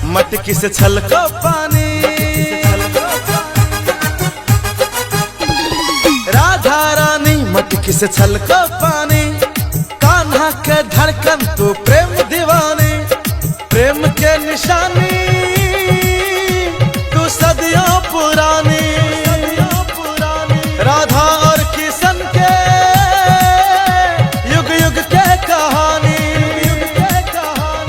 मटकी से छलको पानी, राधा रानी मटकी से छलको पानी। कान्हा के धड़कन तू प्रेम दीवानी, प्रेम के निशानी तू सदियों पुरानी। राधा और किशन के युग युग के कहानी,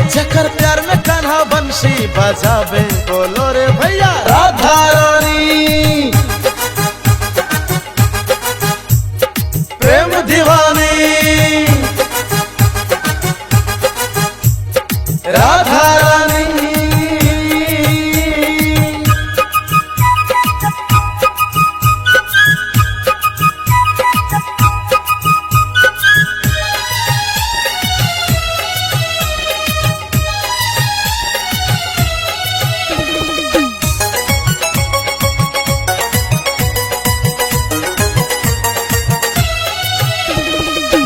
जकर प्यार में कान्हा बंशी बजावे। बोलो रे भैया राधा रानी प्रेम दीवानी, राधा रानी।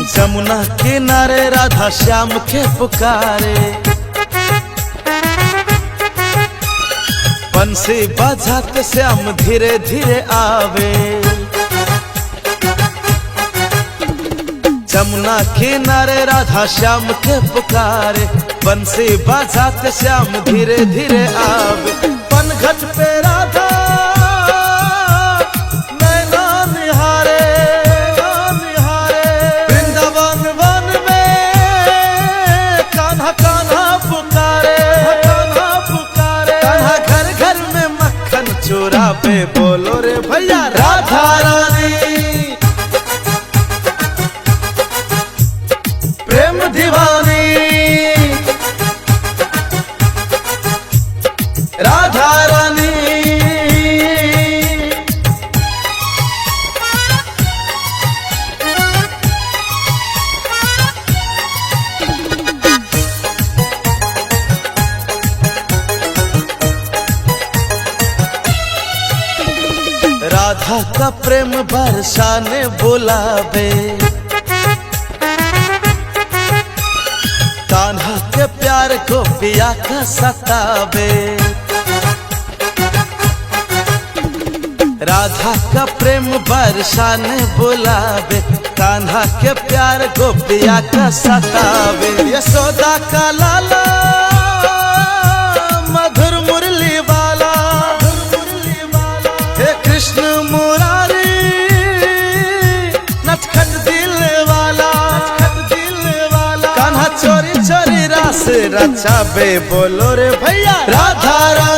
जमुना किनारे राधा श्याम के पुकारे, बंसी बजाते श्याम धीरे धीरे आवे। जमुना किनारे राधा श्याम के पुकारे, बंसी बजाते श्याम धीरे धीरे आवे। पनघट पे राधा नैना निहारे, वृंदावन वन में कान्हा कान्हा पुकारे, कान्हा घर घर में मक्खन चुरावे। बोलो रे भैया राधा रानी प्रेम दीवानी, राधा रानी। राधा का प्रेम बरसाने बुलावे, कान्हा के प्यार को पिया का सतावे। राधा का प्रेम बरसाने बुलावे, कान्हा के प्यार को पिया का सतावे। यशोदा का लाला मधुर मुरली वाला, हे कृष्ण मुरारी नटखट दिल वाला, कान्हा चोरी चोरी रास रचावे। बोलो रे भैया राधा रानी